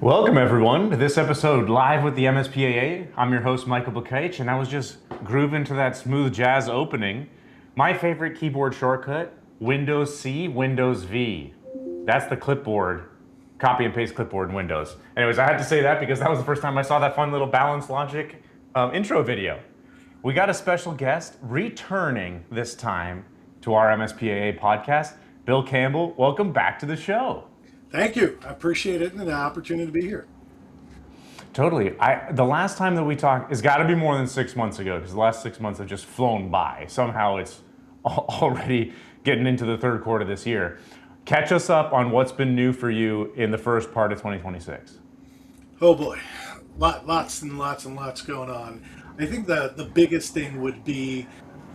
Welcome everyone to this episode live with the MSPAA. I'm your host Michael Bukach, and I was just grooving to that smooth jazz opening. My favorite keyboard shortcut, Windows C, Windows V. That's the clipboard, copy and paste clipboard in Windows. Anyways, I had to say that because that was the first time I saw that fun little Balancelogic intro video. We got a special guest returning this time to our MSPAA podcast, Bill Campbell. Welcome back to the show. Thank you. I appreciate it and the opportunity to be here. Totally. The last time that we talked, it's got to be more than 6 months ago, because the last 6 months have just flown by. Somehow it's already getting into the third quarter this year. Catch us up on what's been new for you in the first part of 2026. Oh boy, lots and lots and lots going on. I think the biggest thing would be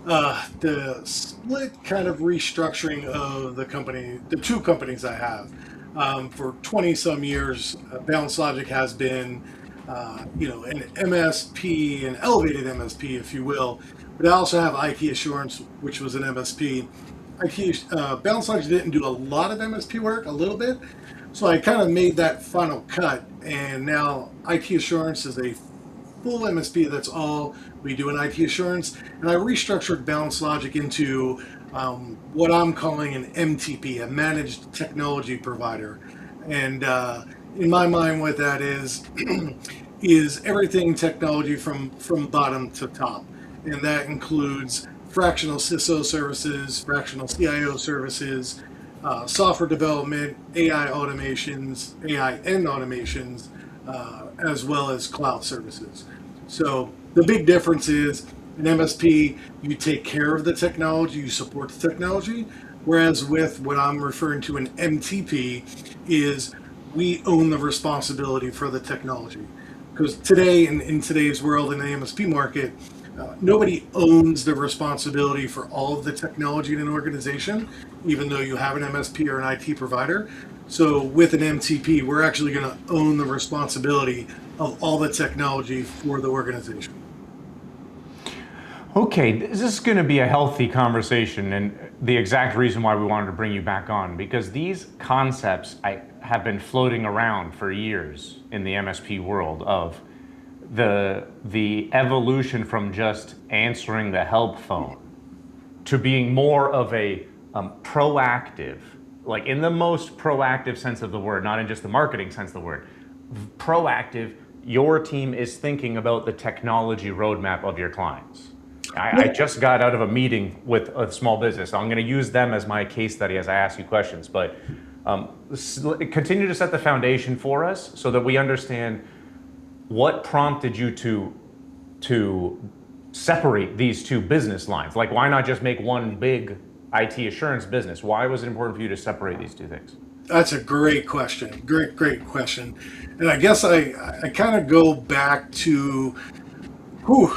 the split kind of restructuring of the company, the two companies I have. For 20 some years, Balancelogic has been, an MSP, an elevated MSP, if you will. But I also have IT Assurance, which was an MSP. Balancelogic didn't do a lot of MSP work, a little bit. So I kind of made that final cut. And now IT Assurance is a full MSP. That's all we do in IT Assurance. And I restructured Balancelogic into what I'm calling an MTP, a managed technology provider. And in my mind, what that is everything technology from bottom to top. And that includes fractional CISO services, fractional CIO services, software development, AI automations, AI end automations, as well as cloud services. So the big difference is an MSP, you take care of the technology, you support the technology, whereas with what I'm referring to an MTP is we own the responsibility for the technology. Because today, in today's world, in the MSP market, nobody owns the responsibility for all of the technology in an organization, even though you have an MSP or an IT provider. So with an MTP, we're actually going to own the responsibility of all the technology for the organization. Okay, this is going to be a healthy conversation, and the exact reason why we wanted to bring you back on, because these concepts have been floating around for years in the MSP world of the evolution from just answering the help phone to being more of a proactive, like in the most proactive sense of the word, not in just the marketing sense of the word, proactive. Your team is thinking about the technology roadmap of your clients. I just got out of a meeting with a small business. I'm going to use them as my case study as I ask you questions, but continue to set the foundation for us so that we understand what prompted you to separate these two business lines. Like, why not just make one big IT assurance business? Why was it important for you to separate these two things? That's a great question. Great question. And I guess I kind of go back to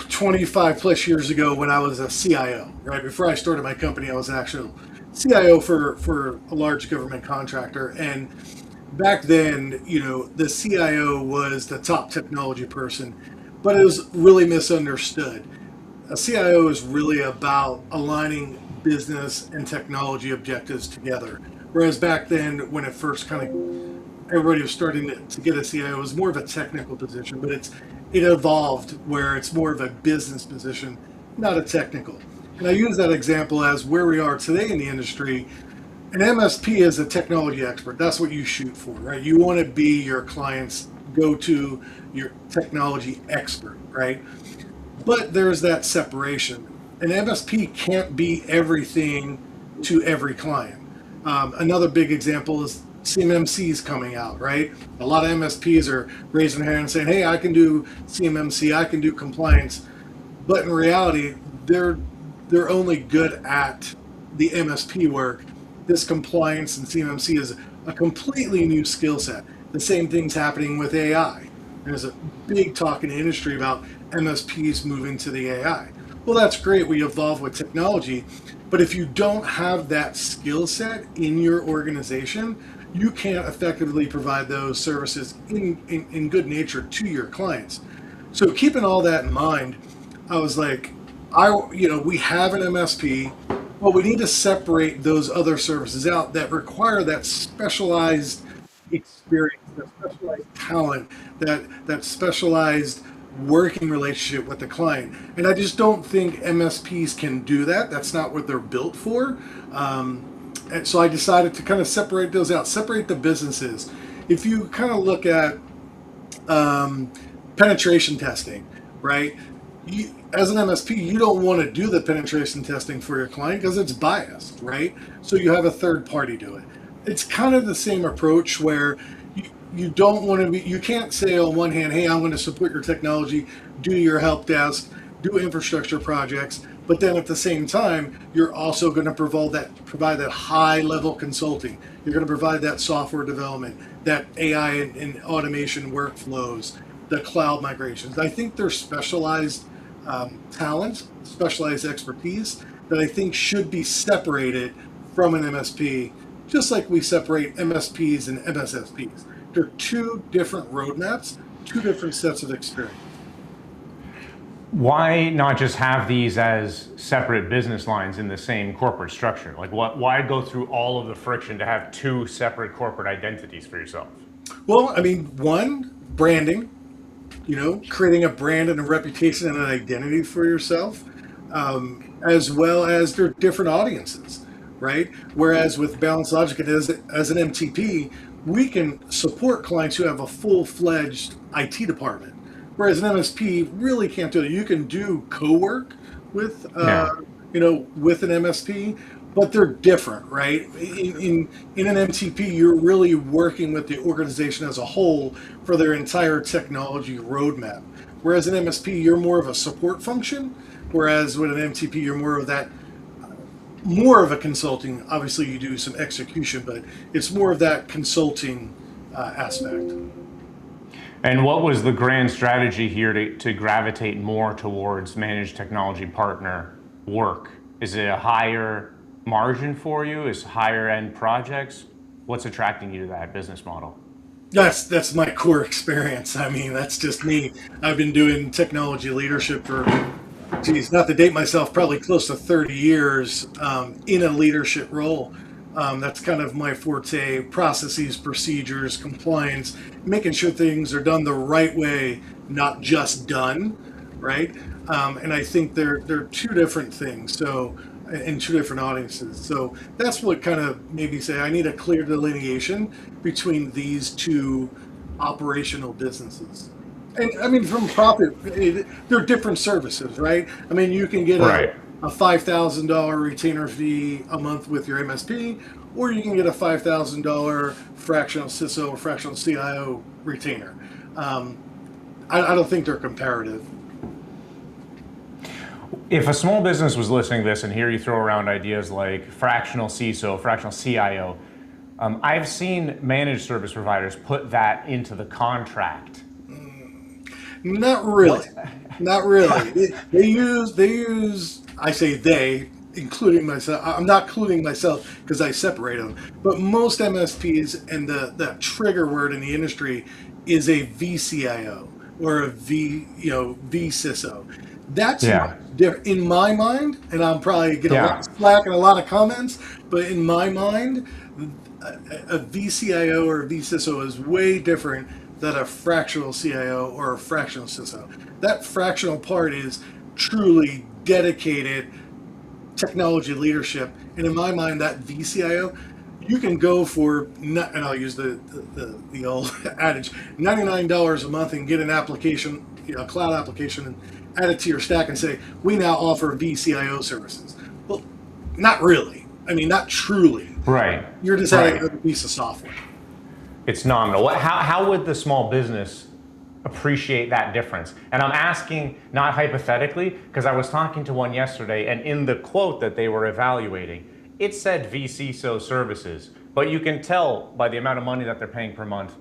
25 plus years ago when I was a CIO, right? Before I started my company, I was an actual CIO for a large government contractor. And back then, the CIO was the top technology person, but it was really misunderstood. A CIO is really about aligning business and technology objectives together. Whereas back then, when it first everybody was starting to get a CIO, it was more of a technical position, but it evolved where it's more of a business position, not a technical. And I use that example as where we are today in the industry. An MSP is a technology expert. That's what you shoot for, right? You want to be your client's go-to, your technology expert, right? But there's that separation. An MSP can't be everything to every client. Another big example is CMMCs coming out, right? A lot of MSPs are raising their hand and saying, hey, I can do CMMC, I can do compliance. But in reality, they're only good at the MSP work. This compliance and CMMC is a completely new skill set. The same thing's happening with AI. There's a big talk in the industry about MSPs moving to the AI. Well, that's great. We evolve with technology. But if you don't have that skill set in your organization, you can't effectively provide those services in good nature to your clients. So keeping all that in mind, I was like, we have an MSP, but we need to separate those other services out that require that specialized, experience, that specialized talent, that specialized working relationship with the client. And I just don't think MSPs can do that. That's not what they're built for. And so I decided to kind of separate those out, separate the businesses. If you kind of look at penetration testing, right? As an MSP, you don't want to do the penetration testing for your client because it's biased, right? So you have a third party do it. It's kind of the same approach where you don't want to be, you can't say on one hand, hey, I'm going to support your technology, do your help desk, do infrastructure projects, but then at the same time, you're also going to provide that high level consulting. You're going to provide that software development, that AI and automation workflows, the cloud migrations. I think they're specialized talent, specialized expertise that I think should be separated from an MSP, just like we separate MSPs and MSSPs. They're two different roadmaps, two different sets of experience. Why not just have these as separate business lines in the same corporate structure? Like, why go through all of the friction to have two separate corporate identities for yourself? Well, I mean, one, branding, creating a brand and a reputation and an identity for yourself, as well as their different audiences, right? Whereas with Balancelogic, as an MTP, we can support clients who have a full-fledged IT department. Whereas an MSP really can't do it. You can do co-work with, with an MSP, but they're different, right? In an MTP, you're really working with the organization as a whole for their entire technology roadmap. Whereas an MSP, you're more of a support function. Whereas with an MTP, you're more of a consulting. Obviously, you do some execution, but it's more of that consulting aspect. And what was the grand strategy here to gravitate more towards managed technology partner work? Is it a higher margin for you? Is higher end projects? What's attracting you to that business model? That's my core experience. I mean, that's just me. I've been doing technology leadership for, not to date myself, probably close to 30 years in a leadership role. That's kind of my forte: processes, procedures, compliance, making sure things are done the right way, not just done, right? And I think they're two different things. So, in two different audiences. So that's what kind of made me say I need a clear delineation between these two operational businesses. And I mean, from profit, they're different services, right? I mean, you can get a $5,000 retainer fee a month with your MSP, or you can get a $5,000 fractional CISO or fractional CIO retainer. I don't think they're comparative. If a small business was listening to this and hear you throw around ideas like fractional CISO, fractional CIO, I've seen managed service providers put that into the contract. Not really. Not really. They use, I say they, including myself. I'm not including myself because I separate them. But most MSPs, and the trigger word in the industry is a VCIO or a VCISO. That's different in my mind, and I'm probably getting a lot of slack and a lot of comments, but in my mind, a VCIO or a VCISO is way different than a fractional CIO or a fractional CISO. That fractional part is truly dedicated technology leadership, and in my mind, that VCIO, you can go for, and I'll use the old adage, $99 a month and get an application, a cloud application, and add it to your stack and say, we now offer VCIO services. Well, not really. I mean, not truly. Right. You're just adding a piece of software. It's nominal. How would the small business appreciate that difference? And I'm asking not hypothetically, because I was talking to one yesterday, and in the quote that they were evaluating, it said VCISO services, but you can tell by the amount of money that they're paying per month,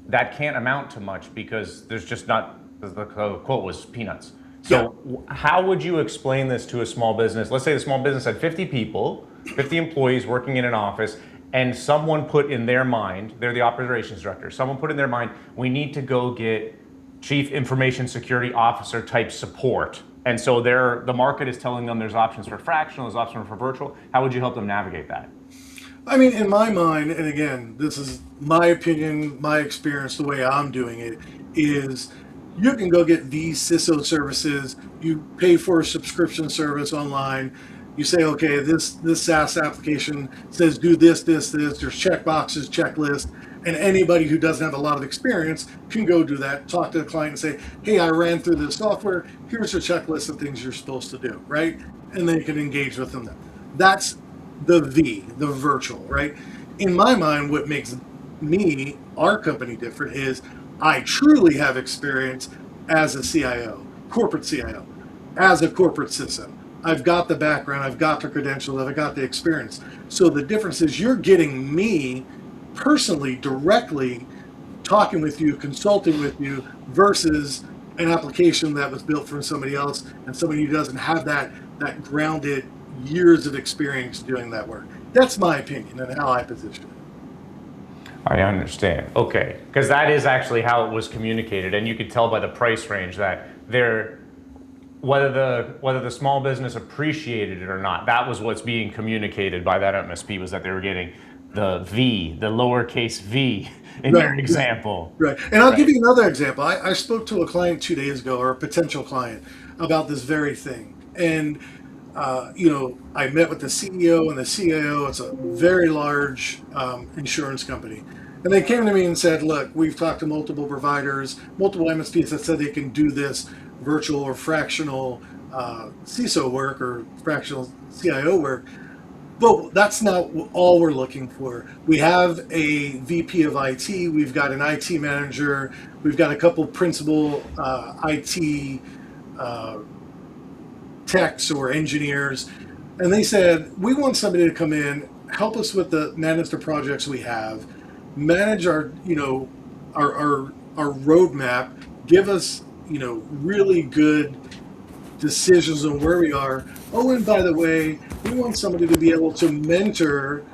that can't amount to much because there's just not, the quote was peanuts. So how would you explain this to a small business? Let's say the small business had 50 people, 50 employees working in an office, and someone put in their mind, they're the operations director, someone put in their mind, we need to go get chief information security officer type support. And so the market is telling them there's options for fractional, there's options for virtual. How would you help them navigate that? I mean, in my mind, and again, this is my opinion, my experience, the way I'm doing it is you can go get these CISO services. You pay for a subscription service online. You say, okay, this SaaS application says do this, this, this. There's check boxes, checklist, and anybody who doesn't have a lot of experience can go do that. Talk to the client and say, hey, I ran through this software. Here's a checklist of things you're supposed to do, right? And then you can engage with them. That's the virtual, right? In my mind, what makes me, our company different is I truly have experience as a CIO, corporate CIO, as a corporate CISO. I've got the background, I've got the credentials, I've got the experience. So the difference is you're getting me personally, directly talking with you, consulting with you versus an application that was built for somebody else and somebody who doesn't have that grounded years of experience doing that work. That's my opinion and how I position it. I understand. Okay, because that is actually how it was communicated, and you could tell by the price range that whether the small business appreciated it or not, that was what's being communicated by that MSP, was that they were getting the lowercase v in your example. Right. And I'll give you another example. I spoke to a client 2 days ago, or a potential client, about this very thing. And I met with the CEO and the CIO. It's a very large insurance company. And they came to me and said, look, we've talked to multiple providers, multiple MSPs that said they can do this virtual or fractional CISO work or fractional CIO work. But that's not all we're looking for. We have a VP of IT, we've got an IT manager, we've got a couple principal IT techs or engineers, and they said, we want somebody to come in, help us with manage the projects we have, manage our roadmap, give us really good decisions on where we are. Oh, and by the way, we want somebody to be able to mentor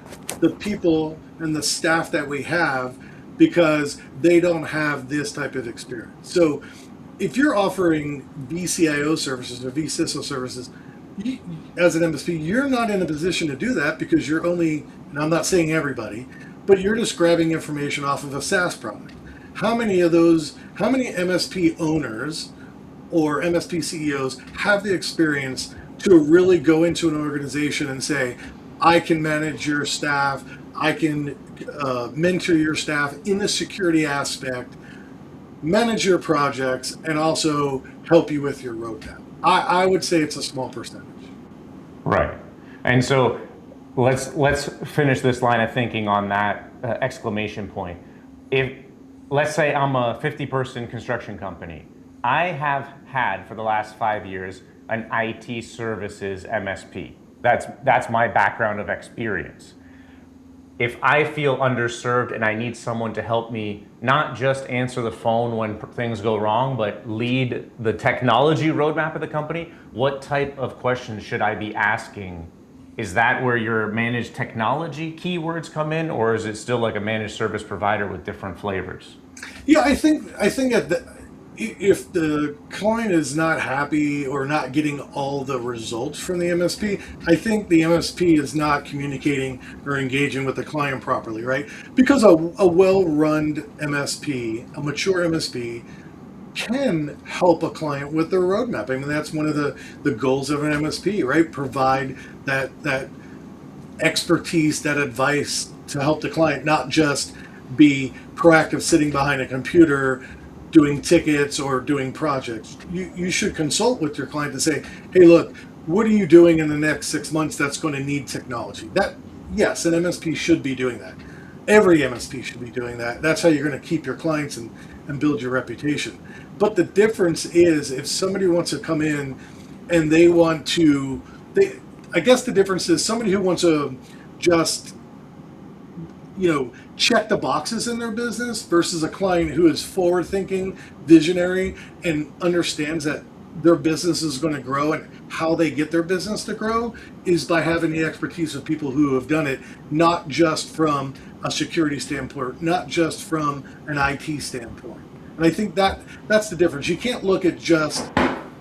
the people and the staff that we have because they don't have this type of experience. So if you're offering vCIO services or vCISO services, as an MSP, you're not in a position to do that because you're only, and I'm not saying everybody, but you're just grabbing information off of a SaaS product. How many MSP owners or MSP CEOs have the experience to really go into an organization and say, I can manage your staff, I can mentor your staff in the security aspect, manage your projects, and also help you with your roadmap? I would say it's a small percentage. Right. And so let's finish this line of thinking on that exclamation point. If, let's say I'm a 50-person construction company, I have had for the last 5 years an IT services MSP. That's my background of experience. If I feel underserved and I need someone to help me not just answer the phone when things go wrong, but lead the technology roadmap of the company, what type of questions should I be asking? Is that where your managed technology keywords come in, or is it still like a managed service provider with different flavors? Yeah, I think if the client is not happy or not getting all the results from the MSP, I think the MSP is not communicating or engaging with the client properly, right? Because a well-run MSP, a mature MSP, can help a client with their roadmap. I mean, that's one of the goals of an MSP, right? Provide that expertise, that advice to help the client, not just be proactive sitting behind a computer doing tickets or doing projects. You should consult with your client to say, hey, look, what are you doing in the next 6 months that's going to need technology? That, yes, an MSP should be doing that. Every MSP should be doing that. That's how you're going to keep your clients and build your reputation. But the difference is if somebody wants to come in and they want to, I guess the difference is somebody who wants to just check the boxes in their business versus a client who is forward thinking, visionary, and understands that their business is going to grow, and how they get their business to grow is by having the expertise of people who have done it, not just from a security standpoint, not just from an IT standpoint. And I think that's the difference. You can't look at just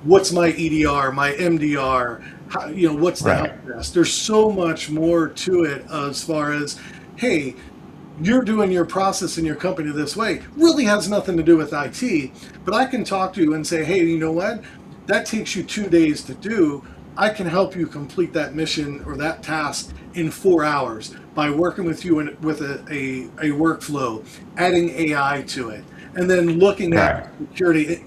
what's my EDR, my MDR, how, what's the Right. help desk. There's so much more to it as far as, hey, you're doing your process in your company this way. Really has nothing to do with IT, but I can talk to you and say, hey, you know what? That takes you 2 days to do. I can help you complete that mission or that task in 4 hours by working with you with a workflow, adding AI to it, and then looking Right. at security,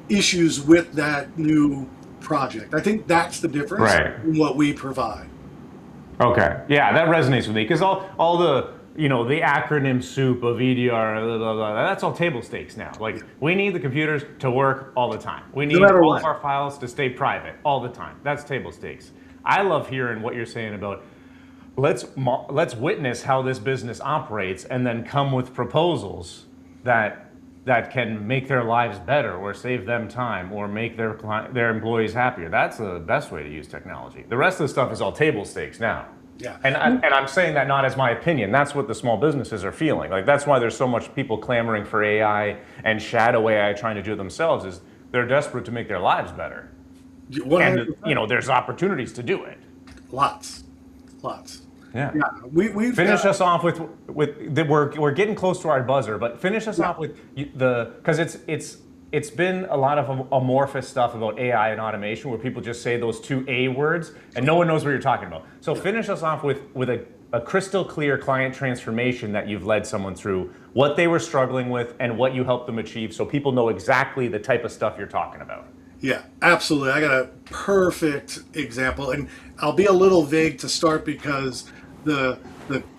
issues with that new project. I think that's the difference Right. in what we provide. Okay. Yeah, that resonates with me because all the the acronym soup of EDR, blah, blah, blah, that's all table stakes now. Like we need the computers to work all the time. We No need matter all of what. our files to stay private all the time. That's table stakes. I love hearing what you're saying about let's witness how this business operates and then come with proposals that can make their lives better or save them time or make their employees happier. That's the best way to use technology. The rest of the stuff is all table stakes now. Yeah. And I'm saying that not as my opinion. That's what the small businesses are feeling. Like that's why there's so much people clamoring for AI and shadow AI trying to do it themselves. Is they're desperate to make their lives better. 100%. And there's opportunities to do it. Lots. Yeah. Yeah, we've Finish got, us off with we're getting close to our buzzer, but finish us off with because it's been a lot of amorphous stuff about AI and automation where people just say those two A words and no one knows what you're talking about. So finish us off with a crystal clear client transformation that you've led someone through, what they were struggling with and what you helped them achieve so people know exactly the type of stuff you're talking about. yeah, absolutely. I got a perfect example, and I'll be a little vague to start because the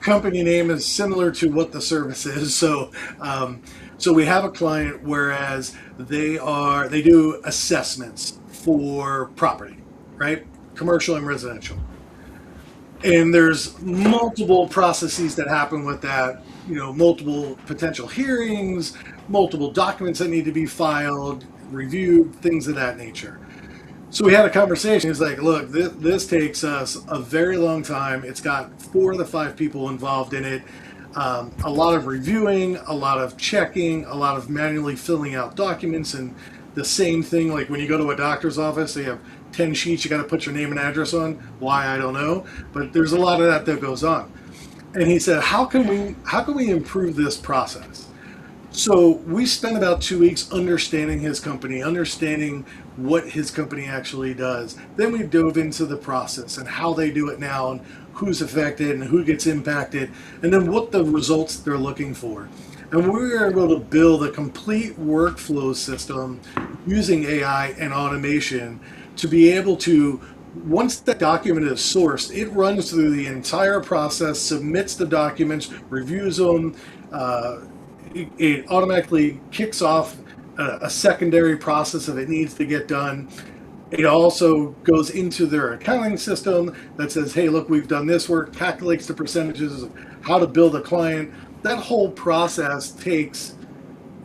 company name is similar to what the service is. So we have a client, whereas they do assessments for property, right? Commercial and residential. And there's multiple processes that happen with that, multiple potential hearings, multiple documents that need to be filed, reviewed, things of that nature. So we had a conversation. He's like, look, this takes us a very long time. It's got 4 of the 5 people involved in it. A lot of reviewing, a lot of checking, a lot of manually filling out documents, and the same thing like when you go to a doctor's office, they have 10 sheets you got to put your name and address on. Why, I don't know, but there's a lot of that goes on. And he said, how can we improve this process? So we spent about 2 weeks understanding his company, understanding what his company actually does. Then we dove into the process and how they do it now and who's affected and who gets impacted, and then what the results they're looking for. And we were able to build a complete workflow system using AI and automation to be able to, once that document is sourced, it runs through the entire process, submits the documents, reviews them, it automatically kicks off a secondary process if it needs to get done. It also goes into their accounting system that says, hey, look, we've done this work, calculates the percentages of how to bill the client. That whole process takes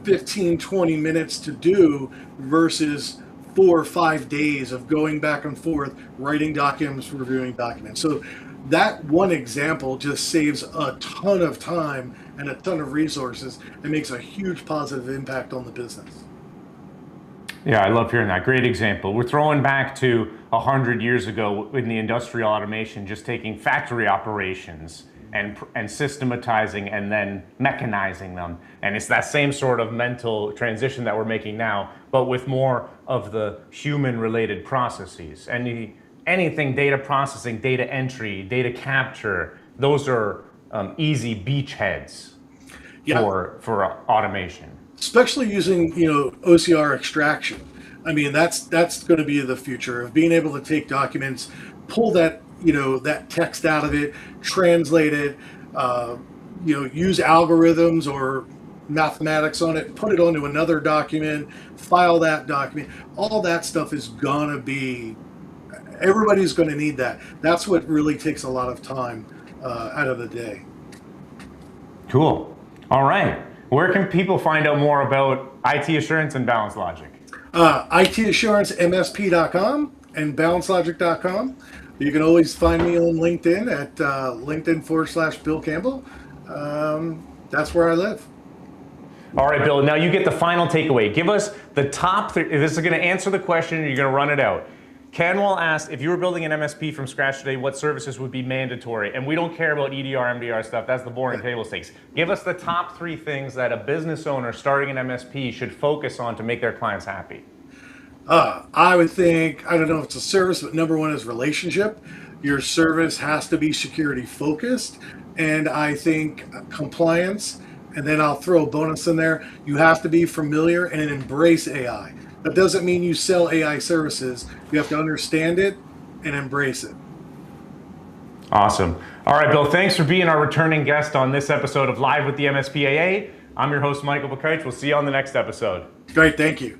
15, 20 minutes to do versus 4 or 5 days of going back and forth, writing documents, reviewing documents. So that one example just saves a ton of time and a ton of resources and makes a huge positive impact on the business. Yeah, I love hearing that. Great example. We're throwing back to 100 years ago in the industrial automation, just taking factory operations and systematizing and then mechanizing them. And it's that same sort of mental transition that we're making now, but with more of the human-related processes. Anything data processing, data entry, data capture, those are easy beachheads for automation. Especially using OCR extraction. I mean, that's going to be the future of being able to take documents, pull that that text out of it, translate it, use algorithms or mathematics on it, put it onto another document, file that document. All that stuff is gonna be, everybody's going to need that. That's what really takes a lot of time out of the day. Cool. All right. Where can people find out more about IT Assurance and Balancelogic? IT Assurance, MSP.com and Balancelogic.com. You can always find me on LinkedIn at LinkedIn/Bill Campbell. That's where I live. All right, Bill, now you get the final takeaway. Give us The top three, this is going to answer the question, you're going to run it out. Canwell asked, if you were building an MSP from scratch today, what services would be mandatory? And we don't care about EDR, MDR stuff. That's the boring table stakes. Give us the top three things that a business owner starting an MSP should focus on to make their clients happy. I would think, I don't know if it's a service, but number one is relationship. Your service has to be security focused. And I think compliance, and then I'll throw a bonus in there. You have to be familiar and embrace AI. That doesn't mean you sell AI services. You have to understand it and embrace it. Awesome. All right, Bill, thanks for being our returning guest on this episode of Live with the MSPAA. I'm your host, Michael Bakaich. We'll see you on the next episode. Great, thank you.